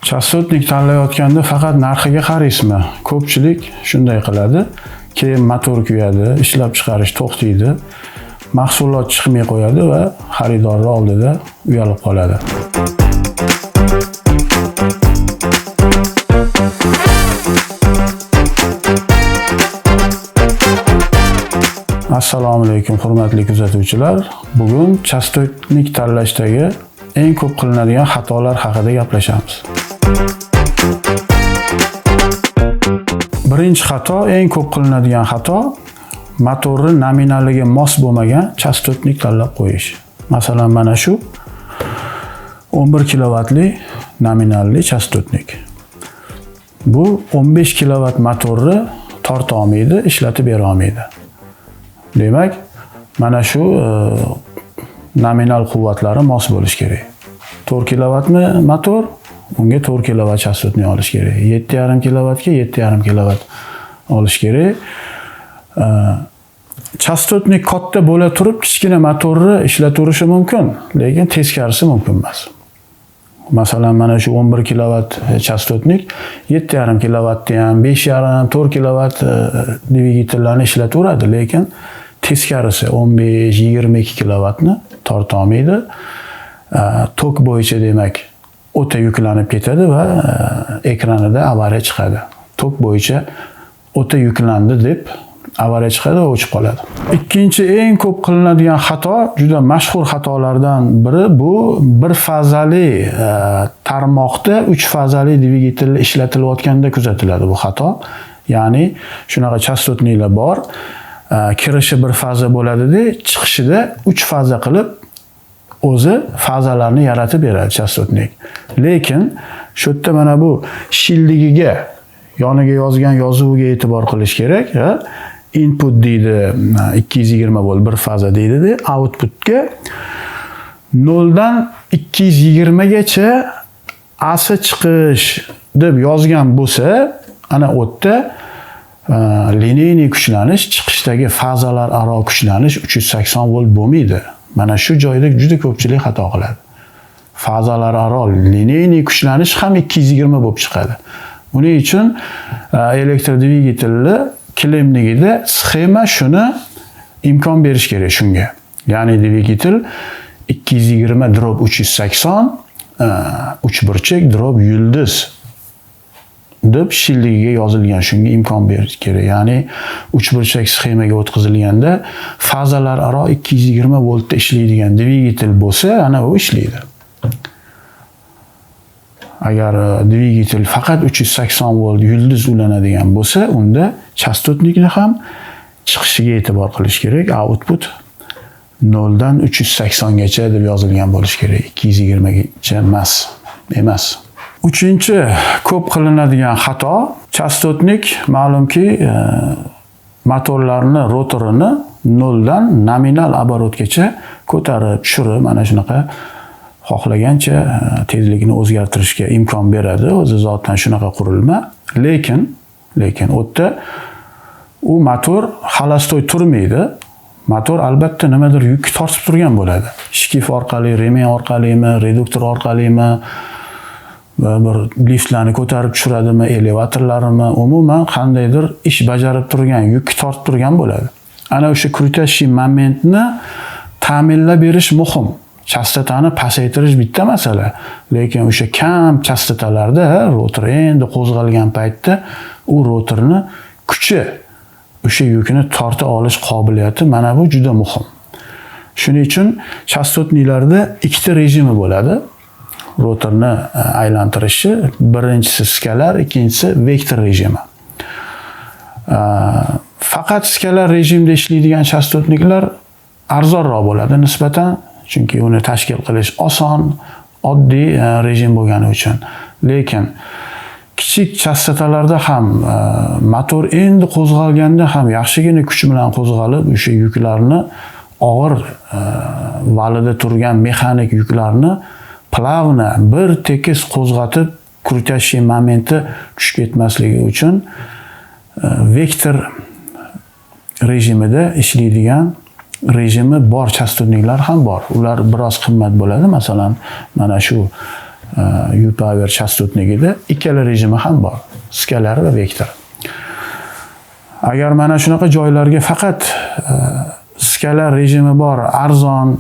Chastotnik tanlayotganda faqat narxiga qaraysizmi? Ko'pchilik shunday qiladi. Keyin motor kuyadi, ishlab chiqarish to'xtaydi, mahsulot chiqmay qo'yadi va xaridorlar oldida uyalib qoladi. Assalomu alaykum hurmatli kuzatuvchilar. Bugun chastotnik tanlashdagi eng ko'p qilinadigan xatolar haqida gaplashamiz. Birinchi xato, eng ko'p qilinadigan xato motorni nominaliga mos bo'lmagan chastotnik tanlab qo'yish. Masalan, mana shu 11 kilovatli nominalli chastotnik. Bu 15 kilovat motorni torta olmaydi, ishlatib bera olmaydi. Demak, mana shu nominal quvvatlari mos bo'lish kerak. 4 kilovatmi motor, unga 4 kilovat chastotnik olish kerak. 7,5 kilovatga 7,5 kilovat olish kerak. Chastotnik katta bo'la turib, kichkina motorni ishlatirishi mumkin, lekin teskarisi mumkin emas. Masalan, mana shu 11 kilovat chastotnik 7,5 kilovatni ham, 5,5, 4 kilovat dvigatellarni ishlataveradi, lekin teskarisi 15-22 kilovatni torta olmaydi. Tok bo'yicha demak o'ta yuklanib ketadi va ekranida avariya chiqadi. Tok bo'yicha o'ta yuklandi deb avariya chiqadi va o'chib qoladi. Ikkinchi eng ko'p qilinadigan xato, juda mashhur xatolardan biri, bu bir fazali tarmoqda 3 fazali dvigatellar ishlatilayotganda kuzatiladi bu xato. Ya'ni shunaqa chastotniklar bor. Kirishi bir faza bo'ladi-da, chiqishida 3 faza qilib o'zi fazalarni yaratib beradi chastotnik. Lekin shu yerda mana bu shildigiga, yoniga yozgan yozuviga e'tibor qilish kerak. Input deydi 220 volt bir faza deydi-da, outputga 0 dan 220 gacha asi chiqish deb yozgan bo'lsa, ana u yerda lineyniy kuchlanish, chiqishdagi fazalar aro kuchlanish 380 volt bo'lmaydi. Mana shu joyda juda ko'pchilik xato qiladi. Fazalar aro lineyniy kuchlanish ham 220 bo'lib chiqadi. Buning uchun elektr dvigatelni kilemligida sxema shuni imkon berish kerak shunga. Ya'ni dvigatel 220/380 uchburchak yulduz deb shildigiga yozilgan, shunga imkon berish kerak. Ya'ni uchburchak sxemaga o'tkazilganda fazalar aro 220 voltda ishlaydigan dvigatel bo'lsa, ana u ishlaydi. Agar dvigatel faqat 380 volt yulduz ulanadigan bo'lsa, unda chastotnikni ham chiqishiga e'tibor qilish kerak. Output 0 dan 380 gacha deb yozilgan bo'lishi kerak. 220 gacha emas. Uchinchi ko'p qilinadigan xato, chastotnik ma'lumki motorlarni rotorini 0 dan nominal оборотgacha ko'tarib, tushirib, mana shunaqa xohlagancha tezlikni o'zgartirishga imkon beradi. O'zi zotan shunaqa qurilma. Lekin u yerda u motor xalastoy turmaydi. Motor albatta nimadir yuk tortib turgan bo'ladi. Shkif orqali, remen orqalimi, reduktor orqalimi, bir liftlarni ko'tarib tushiradimi, elevatorlarimi, umuman qandaydir ish bajarib turgan, yuk tortib turgan bo'ladi. Ana o'sha krutashi momentni ta'minlab berish muhim. Chastotani pasaytirish bitta masala, lekin o'sha kam chastotalarda rotor endi qo'zg'algan paytda u rotorni kuchi, o'sha yukni torta olish qobiliyati, mana bu juda muhim. Shuning uchun chastotniklarda ikkita rejimi bo'ladi. Rotorni aylantirishi, birinchisi skalar, ikkinchisi vektor rejimi. Faqat skalar rejimda ishlaydigan chastotniklar arzonroq bo'ladi nisbatan, chunki uni tashkil qilish oson, oddiy rejim bo'lgani uchun. Lekin kichik chastotalarda ham motor endi qo'zg'alganda ham yaxshigina kuch bilan qo'zg'alib, o'sha yuklarni, og'ir valida turgan mexanik yuklarni plavna bir tekis qo'zg'atib, krutashi momenti tushib ketmasligi uchun vektor rejimida ishlaydigan rejimi bor chastotniklar ham bor. Ular biroz qimmat bo'ladi. Masalan, mana shu U-Power chastotnikida ikkala rejimi ham bor. Skalar va vektor. Agar mana shunaqa joylarga faqat skalar rejimi bor, arzon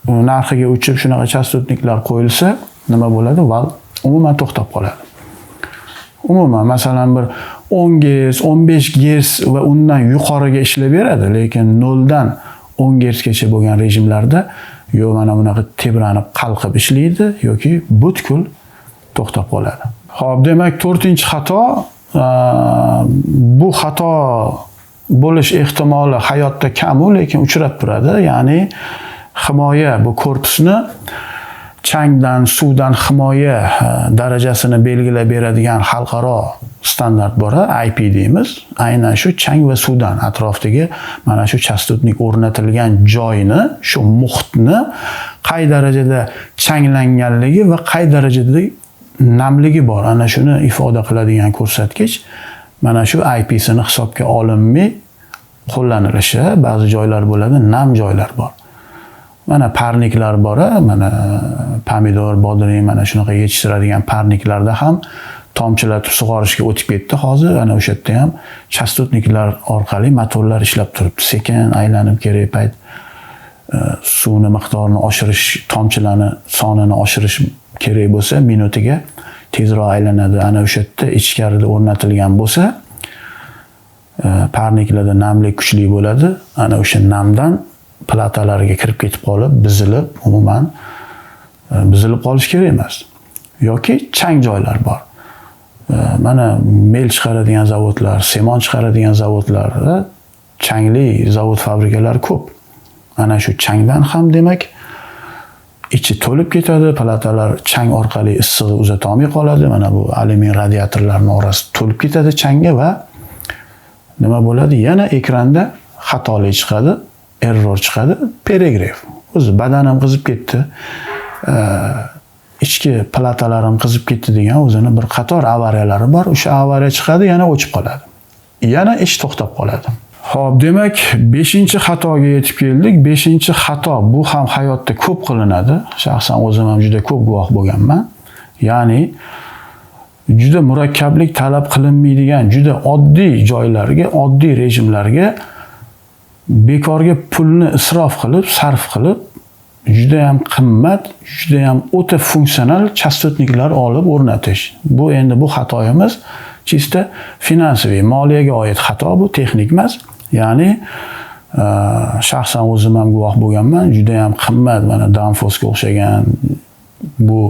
narxiga uchib shunaqa chastotniklar qo'yilsa, nima bo'ladi? Val umuman to'xtab qoladi. Umuman, masalan, bir 10 Hz, 15 Hz va undan yuqoriga ishlab beradi, lekin 0 dan 10 Hz gacha bo'lgan rejimlarda yo mana bunaqa tebranib, qalqib ishlaydi yoki butkul to'xtab qoladi. Xo'p, demak, 4-xato, bu xato bo'lish ehtimoli hayotda kam, lekin uchrab turadi. Ya'ni himoya, bu korpusni changdan, suvdan himoya darajasini belgilab beradigan xalqaro standart bor, IP deymiz. Aynan shu chang va suvdan atrofdagi mana shu chastotnik o'rnatilgan joyni, shu muhitni qay darajada changlanganligi va qay darajada namligi bor. Ana shuni ifoda qiladigan ko'rsatkich mana shu IPsini hisobga olinmay qo'llanilishi. Ba'zi joylar bo'ladi, nam joylar bor. Mana parniklar bor, mana pomidor, bodring, mana shunaqa yetishtiradigan parniklarda ham tomchilatib sug'orishga o'tib ketdi. Hozir ana o'sha yerda ham chastotniklar orqali motorlar ishlab turibdi. Sekin aylanib kerak payt suvni miqdorini oshirish, tomchilarni sonini oshirish kerak bo'lsa, minutiga tezroq aylanadi. Ana o'sha yerda ichkarida o'rnatilgan bo'lsa, parniklarda namlik kuchli bo'ladi. Ana o'sha namdan platalarga kirib ketib qolib, bizilib, umuman bizilib qolish kerak emas. Yoki chang joylar bor. Mana mel chiqaradigan zavodlar, semon chiqaradigan zavodlarda changli zavod fabrikalar ko'p. Ana shu changdan ham demak ichi to'lib ketadi, platalar chang orqali issig'i uzata olmay qoladi. Mana bu alyumin radiatorlarning orasi to'lib ketadi changga va nima bo'ladi? Yana ekranda xatolik chiqadi, error chiqadi, peregref. O'zi badanim qizib ketdi, ichki platalarim qizib ketdi degan o'zini bir qator avariyalari bor. O'sha avariya chiqadi, yana o'chib qoladi. Yana ish to'xtab qoladi. Xo'p, demak, 5-xatoga yetib keldik. 5-xato bu ham hayotda ko'p qilinadi. Shaxsan o'zim ham juda ko'p guvoh bo'lganman. Ya'ni juda murakkablik talab qilinmaydigan, juda oddiy joylarga, oddiy rejimlarga bekorga pulni isrof qilib, sarf qilib, juda ham qimmat, juda ham o'ta funksional chastotniklar olib o'rnatish. Bu endi bu xatoyimiz chista finansiviy, moliyaga oid xato, bu texnik emas. Ya'ni shaxsan o'zim ham guvoh bo'lganman, juda ham qimmat, mana Danfossga o'xshagan bu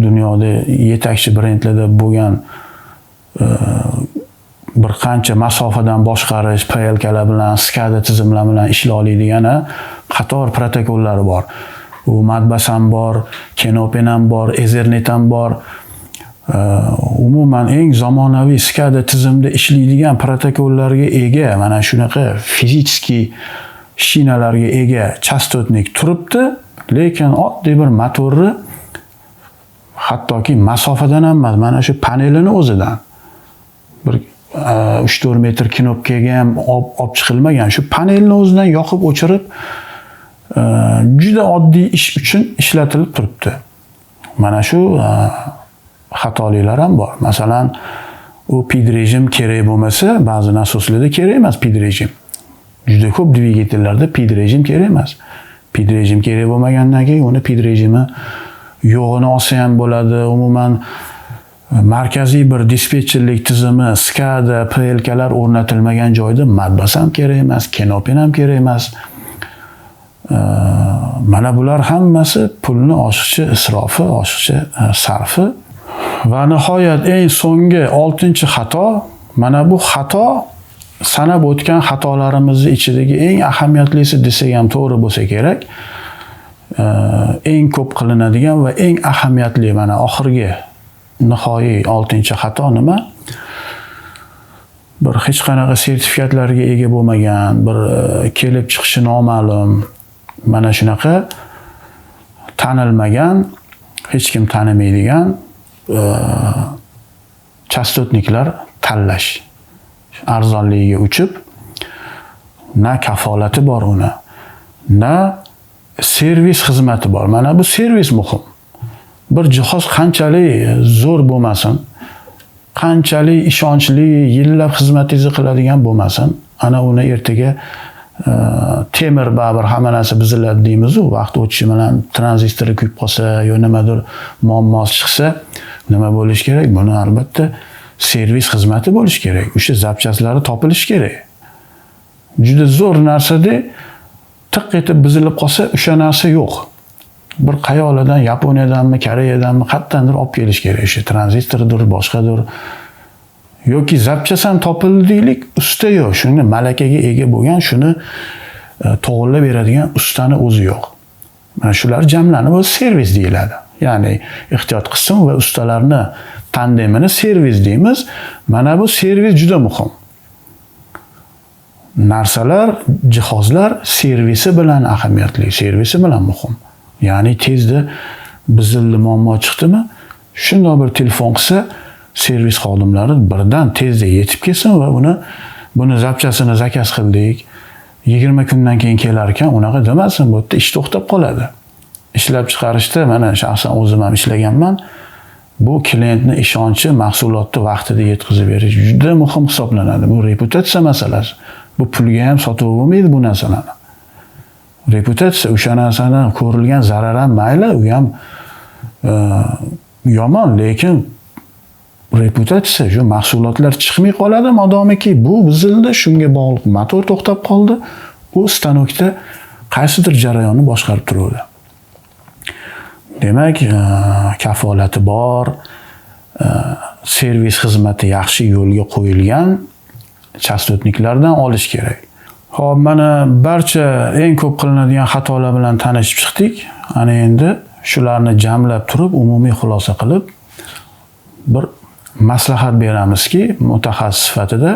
dunyoda yetakchi brendlarda bo'lgan bir qancha masofadan boshqarish, PLKlar bilan, SCADA tizimlar bilan ishlay oladigan qator protokollari bor. U Modbus ham bor, Kenopen ham bor, Ethernet ham bor. Umuman eng zamonaviy SCADA tizimda ishlaydigan protokollarga ega, mana shunaqa fizический shinalarga ega chastotnik turibdi, lekin oddiy bir motorni hattoki masofadan ham emas, mana shu panelini o'zidan bir 3-4 metr knopkaga ham olib chiqilmagan, shu panelni o'zidan yoqib o'chirib juda oddiy ish uchun ishlatilib turibdi. Mana shu xatoliklar ham bor. Masalan, u PID rejim kerak bo'lmasa, ba'zi nasoslarda kerak emas PID rejim. Juda ko'p dvigatellarda PID rejim kerak emas. PID rejim kerak bo'lmagandan keyin uni PID rejimi yo'g'ini olsa ham bo'ladi. Umuman markaziy bir dispetcherlik tizimi, SCADA, PLKlar o'rnatilmagan joyda Modbus ham kerak emas, Kenopen ham kerak emas. Mana bular hammasi pulni oshiqcha isrofi, oshiqcha sarfi. Va nihoyat eng so'nggi 6-xato, mana bu xato sanab o'tgan xatolarimizni ichidagi eng ahamiyatlisi desak ham to'g'ri bo'lsa kerak. Eng ko'p qilinadigan va eng ahamiyatli mana oxirgi nihoyiy 6-xato nima? Bir hech qanaqa sertifikatlarga ega bo'lmagan, bir kelib chiqishi noma'lum, mana shunaqa tanilmagan, hech kim tanimaydigan chastotniklar tanlash. Arzonligiga uchib, na kafolati bor uni, na servis xizmati bor. Mana bu servis muhim. bir jihoz qanchalik zo'r bo'lmasin, qanchalik ishonchli, yillab xizmatingizni qiladigan bo'lmasin, ana uni ertaga temir baribir hamma narsa buziladi deymiz-ku, vaqt o'tishi bilan tranzistori kuyib qolsa yo nimadir muammosi chiqsa, nima bo'lishi kerak? Buni albatta servis xizmati bo'lishi kerak. O'sha zapchastlari topilishi kerak. Juda zo'r narsada tiq etib buzilib qolsa, o'sha narsa yo'q. Bir qayoqlardan, Yaponiyadanmi, Koreyadanmi, qayerdandir olib kelish kerak. O'sha tranzistordir, boshqadir. Yoki zapchasam topildi deylik, usta yo'q. Shuni malakaga ega bo'lgan, shuni to'g'rilab beradigan ustani o'zi yo'q. Mana shular jamlanib o'z servis deyiladi. Ya'ni ehtiyot qism va ustalarni tandemini servis deymiz. Mana bu servis juda muhim. Narsalar, jihozlar servisi bilan ahamiyatli, servisi bilan muhim. Ya'ni tezda buzildi, muammo chiqdimi, shunday bir telefon qilsa, servis xodimlari birdan tezda yetib kelsin va buni zapchasini zakaz qildik, 20 kundan keyin kelar ekan, unaqa demasin, bu yerda ish to'xtab qoladi. Ishlab chiqarishda mana shaxsan o'zim ham ishlaganman. Bu klientning ishonchi, mahsulotni vaqtida yetkazib berish juda muhim hisoblanadi. Bu reputatsiya masalasi. Bu pulga ham sotib bo'lmaydi bu narsalarni. Reputatsiya o'sha narsani ko'rilgan zarar ham mayli, u ham yomon, lekin reputatsiya, shu mahsulotlar chiqmay qoladi, modomiki bu buzildi, shunga bog'liq motor to'xtab qoldi, u stanokda qaysidir jarayonni boshqarib turadi. Demak, kafolati bor, servis xizmati yaxshi yo'lga qo'yilgan chastotniklardan olish kerak. Xo'p, mana barcha eng ko'p qilinadigan xatolar bilan tanishib chiqdik. Ana endi shularni jamlab turib, umumiy xulosa qilib bir maslahat beramizki, mutaxassis sifatida,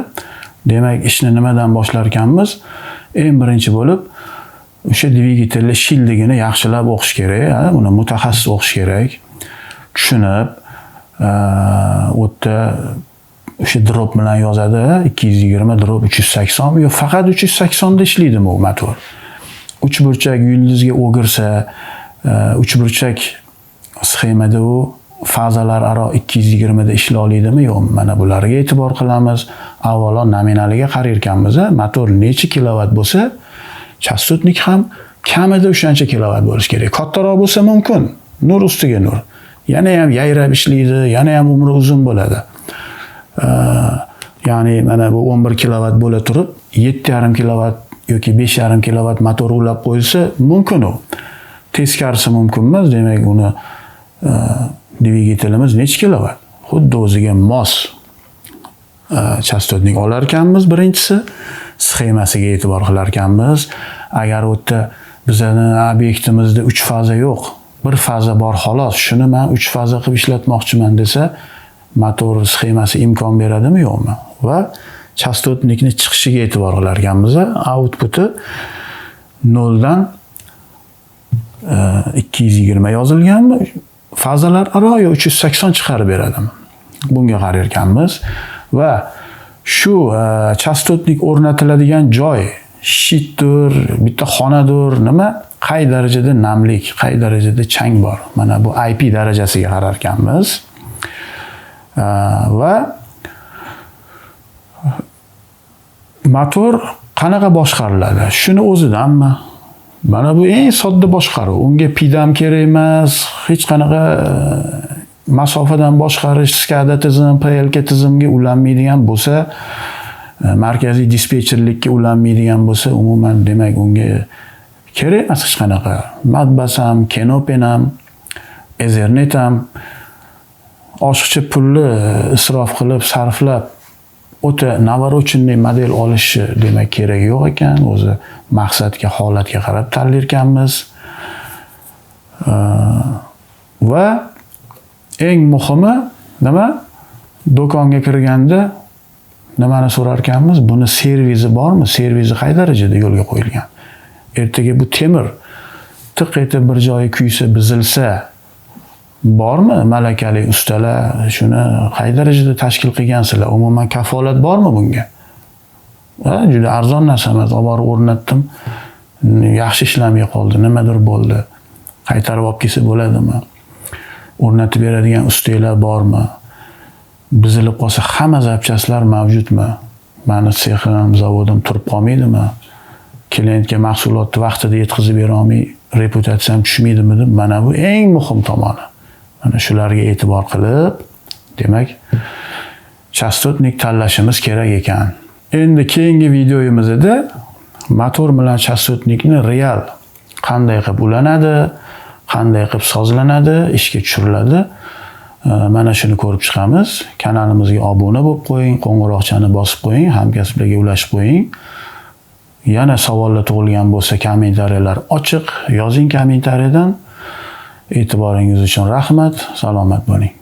demak, ishni nimadan boshlar ekanmiz? Eng birinchi bo'lib, o'sha dvigatelli shildigini yaxshilab o'qish kerak, uni mutaxassis o'qish kerak. Tushunib, o'tda o'sha drop bilan yozadi, 220 drop 380, yo faqat 380 da ishlaydimi u motor. Uchburchak yulduzga o'girsa, uchburchak sxemada u fazalar aro 220 da ishlay oladimi yo'qmi? Mana bularga e'tibor qilamiz. Avvalo nominaliga qarar ekanmiz, motor necha kilovat bo'lsa, chastotnik ham kamida o'shancha kilovat bo'lishi kerak. Kattaroq bo'lsa mumkin, nur ustiga nur. Yana ham yayrab ishlaydi, yana ham umri uzun bo'ladi. Ya'ni mana bu 11 kilovat bo'la turib, 7,5 kilovat yoki 5,5 kilovat motor ulab qo'yilsa mumkin u. Teskarisi mumkin emas, demak uni dvigatelimiz necha kilovat? Xuddi o'ziga mos chastotnik olar ekanmiz birinchisi, sxemasiga e'tibor qilar ekanmiz. Agar u yerda bizning obyektimizda 3 faza yo'q, bir faza bor xolos, shuni men 3 faza qilib ishlatmoqchiman desa, motor sxemasi imkon beradimi yo'qmi? Va chastotnikni chiqishiga e'tibor qilar ekanmiz. Outputi 0 dan 220 yozilganmi? Fazalar aro yo 380 chiqarib beradimi? Bunga qarar ekanmiz va shu chastotnik o'rnatiladigan joy, shitdir, bitta xonadir, nima, qay darajada namlik, qay darajada chang bor. Mana bu IP darajasiga qarar ekanmiz. Va motor qanaqa boshqariladi? Shuni o'zidanmi? Mana bu eng sodda boshqaruv. Unga pidam kerak emas, hech qanaqa masofadan boshqarish, SCADA tizim, PLK tizimga ulanmaydigan bo'lsa, markaziy dispetcherlikka ulanmaydigan bo'lsa, umuman demak unga kerak emas hech qanaqa. Modbus ham, Kenopen ham, Ethernet ham oshiqcha pulni isrof qilib, sarflab o'ta navorochenniy model olishi demak kerak yo'q ekan. O'zi maqsadga, holatga qarab tanlar ekanmiz. Va eng muhimi nima? Do'konga kirganda nimani so'rar ekanmiz? Buni servisi bormi? Servisi qay darajada yo'lga qo'yilgan? Ertaga bu temir tiq etib bir joyi kuysa, buzilsa bormi? Malakali ustalar shuni qay darajada tashkil qilgansizlar? Umuman kafolat bormi bunga? Juda arzon narsa emas. Olib borib o'rnatdim. Yaxshi ishlamay qoldi, nimadir bo'ldi. Qaytarib olib kelsa bo'ladimi? o'rnatib beradigan ustalar bormi? Buzilib qolsa hamma zapchastlar mavjudmi? Mani sexim, zavodim turib qolmaydimi? Klientga mahsulotni vaqtida yetkazib bera olmay, reputatsiyam tushmaydimi deb, mana bu eng muhim tomoni. Mana shularga e'tibor qilib, demak, chastotnik tanlashimiz kerak ekan. Endi keyingi videoyimizda motor bilan chastotnikni real qanday qilib ulanadi, qanday qilib sozlanadi, ishga tushiriladi. Mana shuni ko'rib chiqamiz. Kanalimizga obuna bo'lib qo'ying, qo'ng'iroqchani bosib qo'ying, hamkasblarga ulashib qo'ying. Yana savollar tug'ilgan bo'lsa, kommentariyalar ochiq, yozing kommentariyadan. E'tiboringiz uchun rahmat, salomat bo'ling.